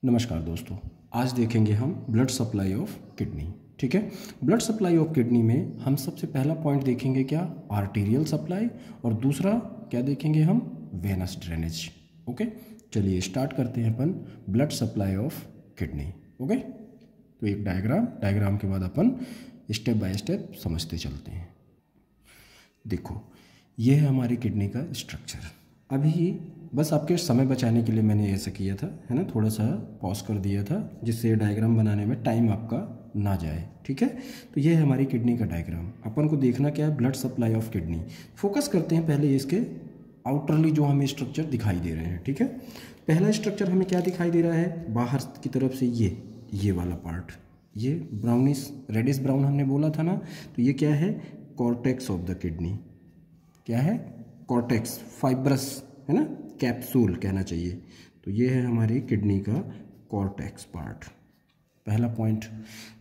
नमस्कार दोस्तों, आज देखेंगे हम ब्लड सप्लाई ऑफ किडनी। ठीक है, ब्लड सप्लाई ऑफ किडनी में हम सबसे पहला पॉइंट देखेंगे क्या, आर्टीरियल सप्लाई, और दूसरा क्या देखेंगे हम, वेनस ड्रेनेज। ओके, चलिए स्टार्ट करते हैं अपन blood supply of kidney. Okay, तो एक डायग्राम के बाद अपन स्टेप बाय स्टेप समझते चलते हैं। देखो, ये है हमारी किडनी का स्ट्रक्चर। अभी बस आपके समय बचाने के लिए मैंने ऐसा किया था, है ना, थोड़ा सा पॉज कर दिया था जिससे डायग्राम बनाने में टाइम आपका ना जाए। ठीक है, तो ये है हमारी किडनी का डायग्राम। अपन को देखना क्या है, blood supply of kidney. Focus करते हैं पहले इसके आउटरली जो हमें स्ट्रक्चर दिखाई दे रहे हैं। ठीक है, पहला स्ट्रक्चर हमें क्या दिखाई दे रहा है, बाहर की तरफ से ये वाला पार्ट, ये ब्राउनिश रेडिश ब्राउन हमने बोला था ना, तो ये क्या है, कॉर्टेक्स ऑफ द किडनी। क्या है, कॉर्टेक्स, फाइब्रस, है ना, कैप्सूल कहना चाहिए। तो ये है हमारी किडनी का कॉर्टेक्स पार्ट, पहला पॉइंट।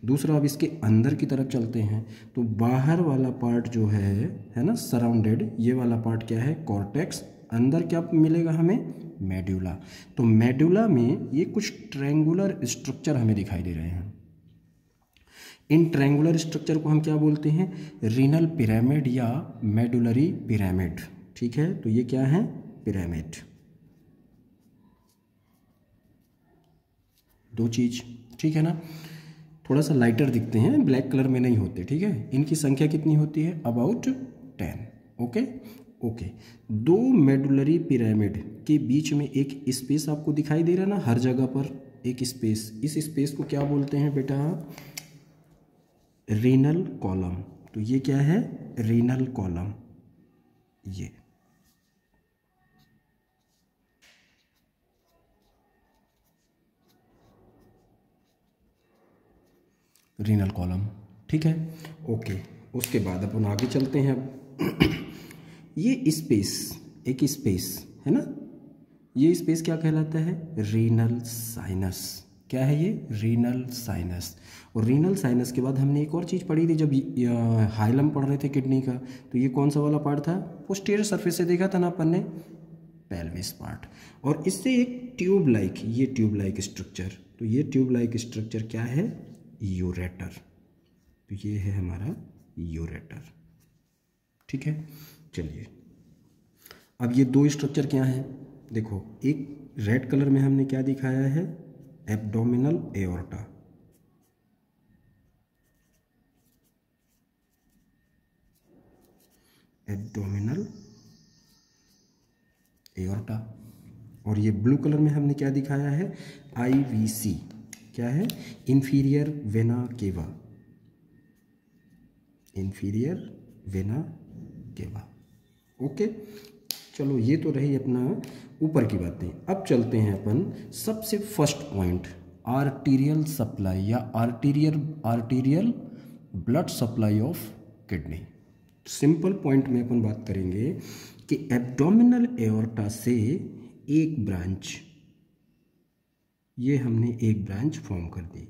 दूसरा, अब इसके अंदर की तरफ चलते हैं तो बाहर वाला पार्ट जो है ना, सराउंडेड, ये वाला पार्ट क्या है, कॉर्टेक्स। अंदर क्या मिलेगा हमें, मेड्यूला। तो मेड्यूला में ये कुछ ट्रायंगुलर स्ट्रक्चर हमें दिखाई दे रहे हैं। इन ट्रायंगुलर स्ट्रक्चर को हम क्या बोलते हैं, रीनल पिरामिड या मेडुलरी पिरामिड। ठीक है, तो ये क्या है, पिरामिड। दो चीज, ठीक है ना, थोड़ा सा लाइटर दिखते हैं, ब्लैक कलर में नहीं होते। ठीक है, इनकी संख्या कितनी होती है, अबाउट 10। ओके, दो मेडुलरी पिरामिड के बीच में एक स्पेस आपको दिखाई दे रहा है ना, हर जगह पर एक स्पेस। इस स्पेस को क्या बोलते हैं बेटा, रीनल कॉलम। तो ये क्या है, रीनल कॉलम। ये रीनल कॉलम। ठीक है, ओके, उसके बाद अपन आगे चलते हैं। अब ये स्पेस, एक स्पेस है ना, ये स्पेस क्या कहलाता है, रीनल साइनस। क्या है ये, रीनल साइनस। और रीनल साइनस के बाद हमने एक और चीज़ पढ़ी थी जब हाइलम पढ़ रहे थे किडनी का, तो ये कौन सा वाला पार्ट था, पोस्टीरियर सरफेस से देखा था ना अपन ने, पेल्विस पार्ट। और इससे एक ट्यूब लाइक, ये ट्यूब लाइक स्ट्रक्चर, तो ये ट्यूब लाइक स्ट्रक्चर क्या है, यूरेटर। तो ये है हमारा यूरेटर। ठीक है, चलिए अब ये दो स्ट्रक्चर क्या हैं, देखो, एक रेड कलर में हमने क्या दिखाया है, एब्डोमिनल एओर्टा। Abdominal aorta. और ये ब्लू कलर में हमने क्या दिखाया है, आईवीसी। क्या है, inferior vena cava. Inferior vena cava. Okay, चलो ये तो रही अपना ऊपर की बातें। अब चलते हैं अपन सबसे फर्स्ट पॉइंट, आर्टीरियल सप्लाई या arterial blood supply of kidney. Simple point में अपन बात करेंगे कि एब्डोमिनल एओर्टा से एक ब्रांच, ये हमने एक ब्रांच फॉर्म कर दी।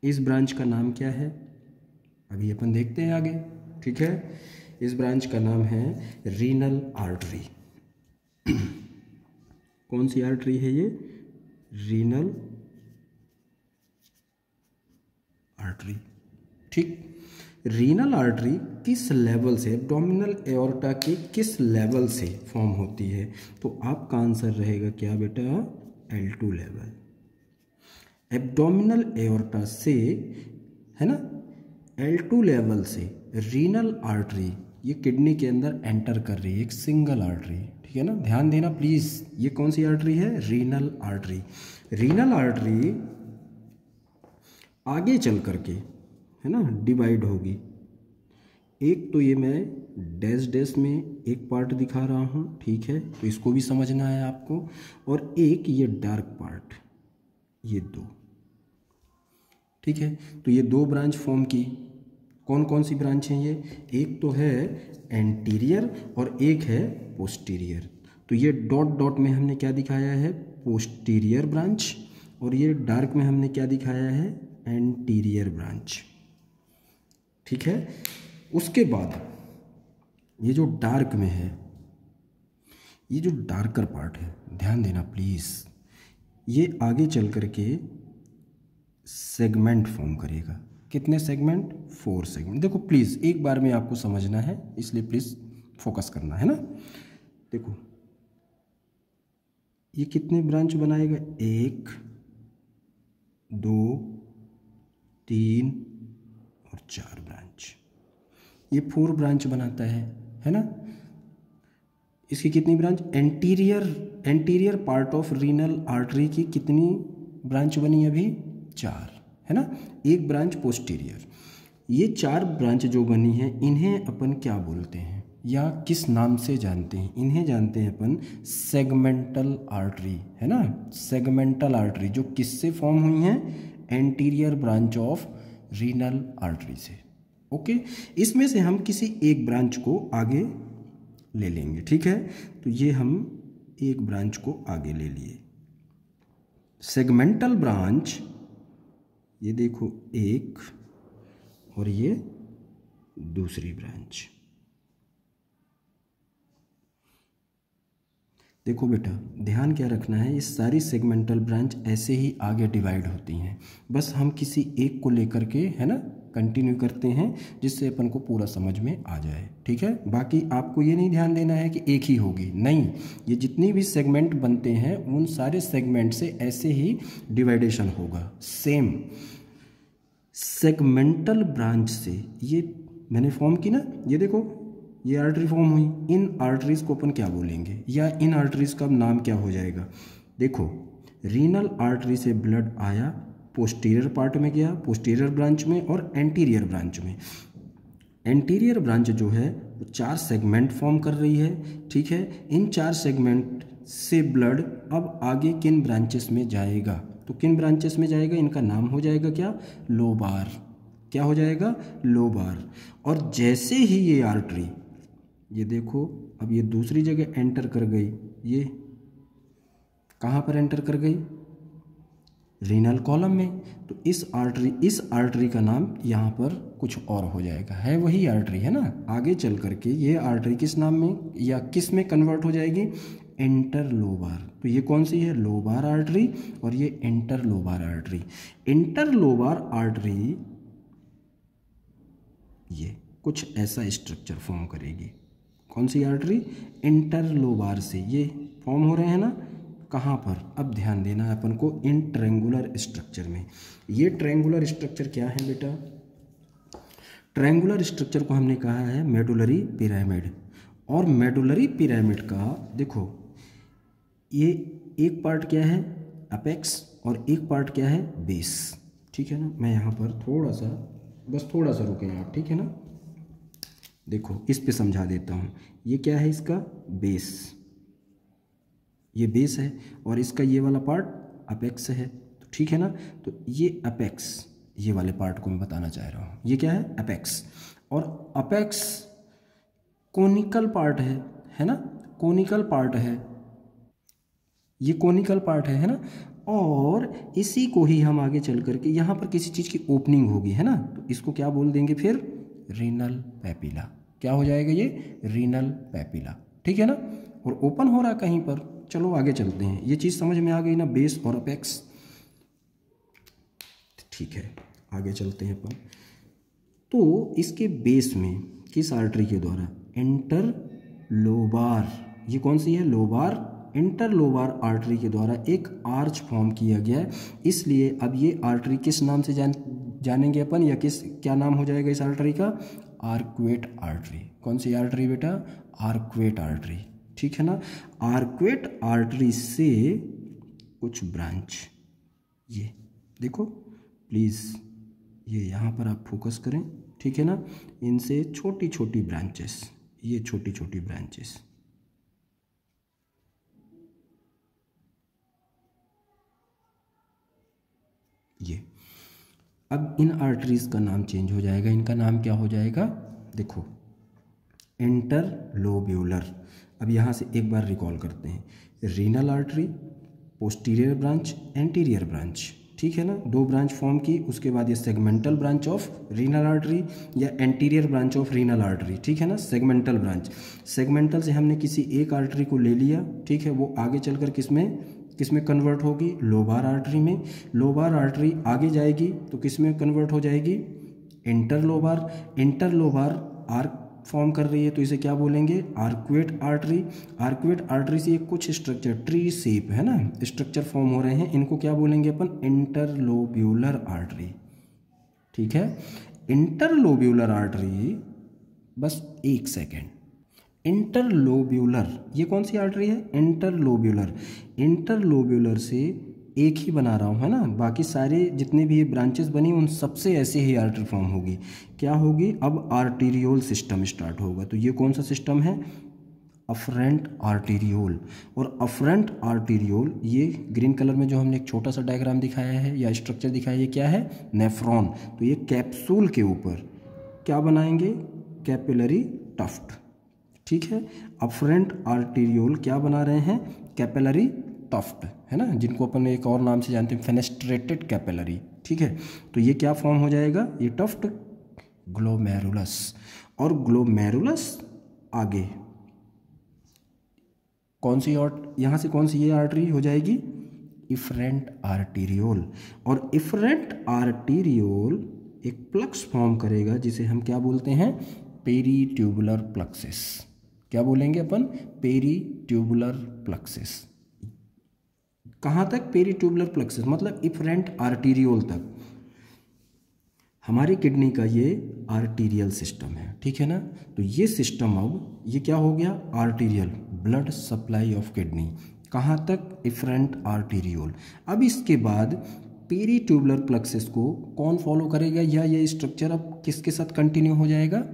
इस ब्रांच का नाम क्या है, अभी अपन देखते हैं आगे। ठीक है, इस ब्रांच का नाम है रीनल आर्टरी। कौन सी आर्टरी है ये, रीनल आर्टरी। ठीक, रीनल आर्टरी किस लेवल से, एब्डोमिनल एओर्टा के किस लेवल से फॉर्म होती है, तो आपका आंसर रहेगा क्या बेटा, L2 लेवल। एब्डोमिनल एओर्टा से, है ना, L2 लेवल से रीनल आर्टरी ये किडनी के अंदर एंटर कर रही है, एक सिंगल आर्टरी। ठीक है ना, ध्यान देना प्लीज, ये कौन सी आर्टरी है, रीनल आर्टरी। रीनल आर्टरी आगे चल करके, है ना, डिवाइड होगी। एक तो ये मैं डैश में एक पार्ट दिखा रहा हूँ, ठीक है, तो इसको भी समझना है आपको। और एक ये डार्क पार्ट, ये दो। ठीक है, तो ये दो ब्रांच फॉर्म की। कौन कौन सी ब्रांच हैं ये, एक तो है एंटीरियर और एक है पोस्टीरियर। तो ये डॉट डॉट में हमने क्या दिखाया है, पोस्टीरियर ब्रांच, और ये डार्क में हमने क्या दिखाया है, एंटीरियर ब्रांच। ठीक है, उसके बाद ये जो डार्क में है, ये जो डार्कर पार्ट है, ध्यान देना प्लीज़, ये आगे चल कर के सेगमेंट फॉर्म करेगा। कितने सेगमेंट? 4 सेगमेंट। देखो प्लीज़ एक बार में आपको समझना है, इसलिए प्लीज़ फोकस करना है ना। देखो ये कितने ब्रांच बनाएगा? 1 2 3 और 4 ब्रांच। ये 4 ब्रांच बनाता है ना। इसकी कितनी branch? Anterior part of renal artery की कितनी ब्रांच बनी अभी? 4, है ना। एक ब्रांच पोस्टीरियर। ये 4 ब्रांच जो बनी है इन्हें अपन क्या बोलते हैं या किस नाम से जानते हैं? इन्हें जानते हैं अपन सेगमेंटल आर्टरी, है ना। सेगमेंटल आर्टरी जो किससे फॉर्म हुई हैं? Anterior branch of renal artery से। ओके, इसमें से हम किसी एक ब्रांच को आगे ले लेंगे, ठीक है। तो ये हम एक ब्रांच को आगे ले लिए। सेगमेंटल ब्रांच, ये देखो एक, और ये दूसरी ब्रांच। देखो बेटा ध्यान क्या रखना है, ये सारी सेगमेंटल ब्रांच ऐसे ही आगे डिवाइड होती हैं। बस हम किसी एक को लेकर के, है ना, कंटिन्यू करते हैं जिससे अपन को पूरा समझ में आ जाए, ठीक है। बाकी आपको ये नहीं ध्यान देना है कि एक ही होगी, नहीं। ये जितनी भी सेगमेंट बनते हैं उन सारे सेगमेंट से ऐसे ही डिवाइडेशन होगा, सेम। सेगमेंटल ब्रांच से ये मैंने फॉर्म की ना, ये देखो ये आर्टरी फॉर्म हुई। इन आर्टरीज को अपन क्या बोलेंगे या इन आर्टरीज का नाम क्या हो जाएगा? देखो रीनल आर्टरी से ब्लड आया, पोस्टीरियर पार्ट में गया, पोस्टीरियर ब्रांच में और एंटीरियर ब्रांच में। एंटीरियर ब्रांच जो है वो 4 सेगमेंट फॉर्म कर रही है, ठीक है। इन 4 सेगमेंट से ब्लड अब आगे किन ब्रांचेस में जाएगा? तो किन ब्रांचेस में जाएगा? इनका नाम हो जाएगा क्या? लोबार। क्या हो जाएगा? लोबार। और जैसे ही ये आर्टरी, ये देखो अब ये दूसरी जगह एंटर कर गई, ये कहाँ पर एंटर कर गई? रीनल कॉलम में। तो इस आर्टरी का नाम यहाँ पर कुछ और हो जाएगा, है वही आर्टरी, है ना। आगे चल करके ये आर्टरी किस नाम में या किस में कन्वर्ट हो जाएगी? इंटरलोबार। तो ये कौन सी है? लोबार आर्टरी, और ये इंटरलोबार आर्टरी। इंटरलोबार आर्टरी ये कुछ ऐसा स्ट्रक्चर फॉर्म करेगी। कौन सी आर्टरी? इंटरलोबार से ये फॉर्म हो रहे हैं ना। कहाँ पर? अब ध्यान देना है अपन को, इन ट्रायंगुलर स्ट्रक्चर में। ये ट्रायंगुलर स्ट्रक्चर क्या है बेटा? ट्रायंगुलर स्ट्रक्चर को हमने कहा है मेडुलरी पिरामिड। और मेडुलरी पिरामिड का देखो ये एक पार्ट क्या है? अपेक्स, और एक पार्ट क्या है? बेस, ठीक है ना। मैं यहाँ पर थोड़ा सा रुकें आप, ठीक है ना। देखो इस पे समझा देता हूँ। ये क्या है? इसका बेस, ये बेस है, और इसका ये वाला पार्ट अपेक्स है, तो ठीक है ना। तो ये अपेक्स, ये वाले पार्ट को मैं बताना चाह रहा हूँ। ये क्या है? अपेक्स। और अपेक्स कोनिकल पार्ट है ना, कोनिकल पार्ट है, ये कोनिकल पार्ट है ना। और इसी को ही हम आगे चल करके यहाँ पर किसी चीज़ की ओपनिंग होगी, है ना, तो इसको क्या बोल देंगे फिर? Renal papilla. क्या हो जाएगा ये? रीनल पैपिला, ठीक है ना। और ओपन हो रहा कहीं पर। चलो आगे चलते हैं, ये चीज़ समझ में आ गई ना, बेस और अपेक्स, ठीक है। आगे चलते हैं अपन। तो इसके बेस में किस आर्टरी के द्वारा? इंटरलोबार। ये कौन सी है? लोबार। इंटरलोबार आर्टरी के द्वारा एक आर्च फॉर्म किया गया है। इसलिए अब ये आर्टरी किस नाम से जानेंगे अपन, या क्या नाम हो जाएगा इस आर्टरी का? Arcuate artery. कौन सी आर्टरी बेटा? आर्क्वेट आर्टरी, ठीक है ना। आर्क्वेट आर्टरी से कुछ ब्रांच, ये देखो प्लीज़, ये यहाँ पर आप फोकस करें, ठीक है ना। इनसे छोटी छोटी ब्रांचेस, ये छोटी छोटी ब्रांचेस, ये अब इन आर्टरीज का नाम चेंज हो जाएगा। इनका नाम क्या हो जाएगा? देखो इंटरलोब्यूलर। अब यहाँ से एक बार रिकॉल करते हैं, renal artery, posterior branch, anterior branch, ठीक है ना। 2 ब्रांच फॉर्म की, उसके बाद ये segmental branch of renal artery या anterior branch of renal artery, ठीक है ना। सेगमेंटल ब्रांच, सेगमेंटल से हमने किसी एक आर्टरी को ले लिया, ठीक है, वो आगे चलकर किस में? किस में कन्वर्ट होगी, लोबार आर्टरी में। लोबार आर्टरी आगे जाएगी तो किस में कन्वर्ट हो जाएगी, इंटरलोबार। इंटरलोबार आर्क फॉर्म कर रही है तो इसे क्या बोलेंगे, आर्कुएट आर्टरी। आर्कुएट आर्टरी से कुछ स्ट्रक्चर ट्री शेप है ना, स्ट्रक्चर फॉर्म हो रहे हैं, इनको क्या बोलेंगे अपन, इंटरलोब्यूलर आर्टरी। ठीक है, इंटरलोब्यूलर आर्टरी, बस एक सेकेंड, इंटरलोब्यूलर ये कौन सी आर्टरी है, इंटरलोब्यूलर। इंटरलोब्यूलर से एक ही बना रहा हूँ है ना, बाकी सारे जितने भी ये ब्रांचेस बनी उन सबसे ऐसे ही आर्टरी फॉर्म होगी। क्या होगी, अब आर्टीरियोल सिस्टम स्टार्ट होगा। तो ये कौन सा सिस्टम है, अफरेंट आर्टीरियोल। और अफरेंट आर्टीरियोल, ये ग्रीन कलर में जो हमने एक छोटा सा डायग्राम दिखाया है या स्ट्रक्चर दिखाया है, ये क्या है, नेफ्रॉन। तो ये कैप्सूल के ऊपर क्या बनाएंगे, कैपिलरी टफ्ट। ठीक है, अफरेंट आर्टीरियोल क्या बना रहे हैं, कैपिलरी टफ्ट है ना, जिनको अपन एक और नाम से जानते हैं फेनेस्ट्रेटेड कैपिलरी। ठीक है, तो ये क्या फॉर्म हो जाएगा, ये टफ्ट ग्लोमेरुलस। और ग्लोमेरुलस आगे कौन सी, और यहाँ से कौन सी ये आर्टरी हो जाएगी, इफरेंट आर्टीरियोल। और इफरेंट आर्टीरियोल एक प्लक्स फॉर्म करेगा जिसे हम क्या बोलते हैं, पेरीट्यूबुलर प्लक्सिस। क्या बोलेंगे अपन, पेरीट्यूबुलर प्लक्सिस। कहाँ तक, पेरीट्यूबुलर प्लक्सिस, मतलब इफरेंट आर्टीरियोल तक। हमारी किडनी का ये आर्टीरियल सिस्टम है, ठीक है ना। तो ये सिस्टम अब ये क्या हो गया, arterial, blood supply of kidney. कहाँ तक, इफरेंट आर्टीरियोल। अब इसके बाद पेरीट्यूबुलर प्लक्सिस को कौन फॉलो करेगा, या ये स्ट्रक्चर अब किसके साथ कंटिन्यू हो जाएगा,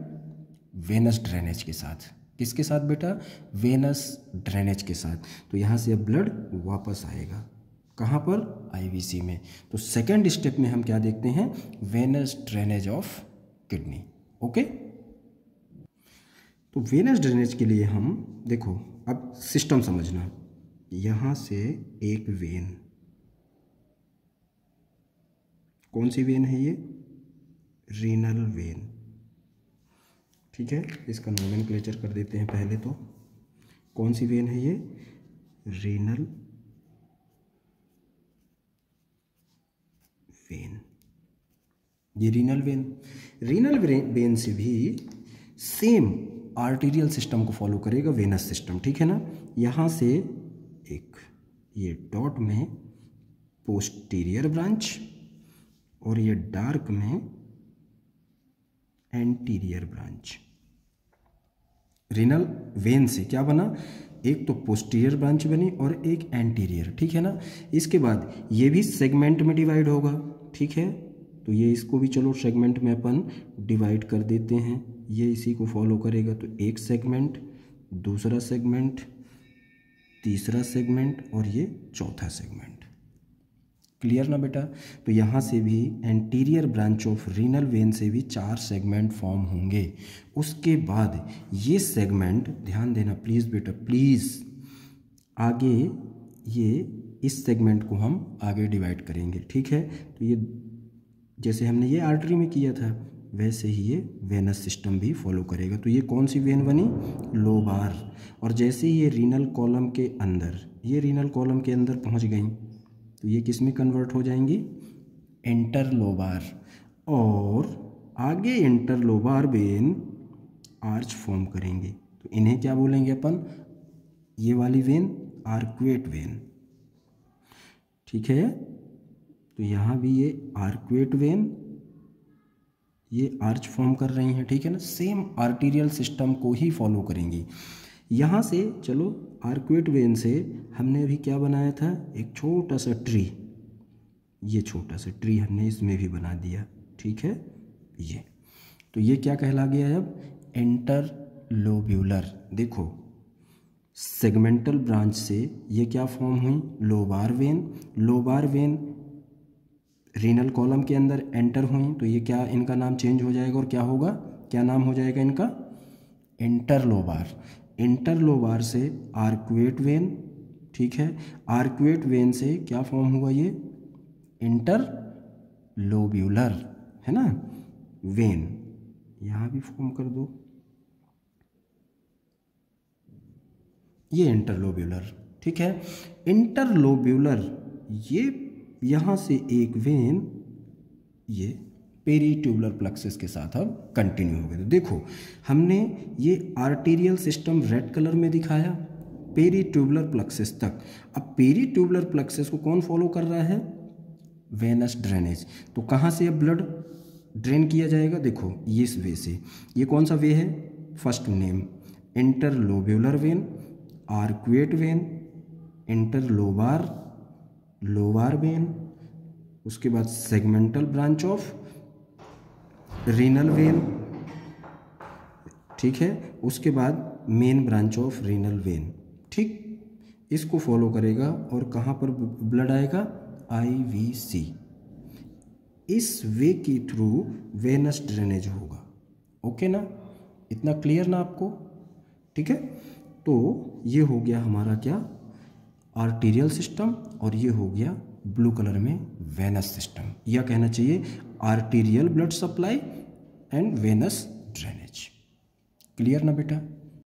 वेनस ड्रेनेज के साथ। किसके साथ बेटा, वेनस ड्रेनेज के साथ। तो यहाँ से अब ब्लड वापस आएगा कहाँ पर, आईवीसी में। तो सेकेंड स्टेप में हम क्या देखते हैं, venous drainage of kidney. Okay, तो वेनस ड्रेनेज के लिए हम देखो, अब सिस्टम समझना। यहाँ से एक वेन, कौन सी वेन है ये, रीनल वेन। ठीक है, इसका नोमेनक्लेचर कर देते हैं पहले। तो कौन सी वेन है ये, रीनल वेन। ये रीनल वेन, रीनल वेन से भी सेम आर्टीरियल सिस्टम को फॉलो करेगा वेनस सिस्टम। ठीक है ना, यहाँ से एक ये डॉट में पोस्टीरियर ब्रांच और ये डार्क में एंटीरियर ब्रांच। रीनल वेन से क्या बना, एक तो पोस्टीरियर ब्रांच बनी और एक एंटीरियर। ठीक है ना, इसके बाद ये भी सेगमेंट में डिवाइड होगा। ठीक है, तो ये इसको भी चलो सेगमेंट में अपन डिवाइड कर देते हैं, ये इसी को फॉलो करेगा। तो एक सेगमेंट, दूसरा सेगमेंट, तीसरा सेगमेंट और ये चौथा सेगमेंट। क्लियर ना बेटा। तो यहाँ से भी anterior branch of renal vein से भी 4 सेगमेंट फॉर्म होंगे। उसके बाद ये सेगमेंट, ध्यान देना प्लीज़ बेटा प्लीज़, आगे ये इस सेगमेंट को हम आगे डिवाइड करेंगे। ठीक है, तो ये जैसे हमने ये आर्टरी में किया था वैसे ही ये वेनस सिस्टम भी फॉलो करेगा। तो ये कौन सी वेन बनी, लोबार। और जैसे ही ये रीनल कॉलम के अंदर, ये रीनल कॉलम के अंदर पहुंच गई तो ये किस में कन्वर्ट हो जाएंगी, इंटरलोबार। और आगे इंटरलोबार वेन आर्च फॉर्म करेंगे तो इन्हें क्या बोलेंगे अपन, ये वाली वेन आर्कुएट वेन। ठीक है, तो यहाँ भी ये आर्कुएट वेन, ये आर्च फॉर्म कर रही हैं। ठीक है ना, सेम आर्टीरियल सिस्टम को ही फॉलो करेंगी। यहाँ से चलो आर्कुएट वेन से हमने अभी क्या बनाया था, एक छोटा सा ट्री, ये छोटा सा ट्री हमने इसमें भी बना दिया। ठीक है, ये तो ये क्या कहला गया है अब, इंटरलोब्यूलर। देखो सेगमेंटल ब्रांच से ये क्या फॉर्म हुई, lobar when. Lobar when renal column के अंदर एंटर हुई तो ये क्या, इनका नाम चेंज हो जाएगा और क्या होगा, क्या नाम हो जाएगा इनका, इंटरलोबार। इंटरलोबार से आर्कुएट वेन। ठीक है, आर्कुएट वेन से क्या फॉर्म हुआ, ये इंटरलोब्यूलर है ना वेन। यहाँ भी फॉर्म कर दो, ये इंटरलोब्यूलर। ठीक है। इंटरलोब्यूलर, ये यहाँ से एक वेन ये पेरीट्यूबुलर प्लेक्सस के साथ अब कंटिन्यू हो गए। तो देखो हमने ये आर्टेरियल सिस्टम रेड कलर में दिखाया पेरीट्यूबुलर प्लेक्सस तक। अब पेरीट्यूबुलर प्लेक्सस को कौन फॉलो कर रहा है? Venous drainage. तो कहाँ से अब ब्लड ड्रेन किया जाएगा? देखो ये इस वे से। ये कौन सा वे है? First name interlobular when, arcuate when, interlobar lobar when, उसके बाद segmental branch of renal vein, ठीक है, उसके बाद main branch of renal vein, ठीक, इसको फॉलो करेगा। और कहाँ पर ब्लड आएगा? IVC। इस वे के थ्रू वेनस ड्रेनेज होगा। ओके ना, इतना क्लियर ना आपको? ठीक है, तो ये हो गया हमारा क्या? आर्टीरियल सिस्टम, और ये हो गया ब्लू कलर में वेनस सिस्टम, या कहना चाहिए arterial blood supply and venous drainage. Clear ना बेटा?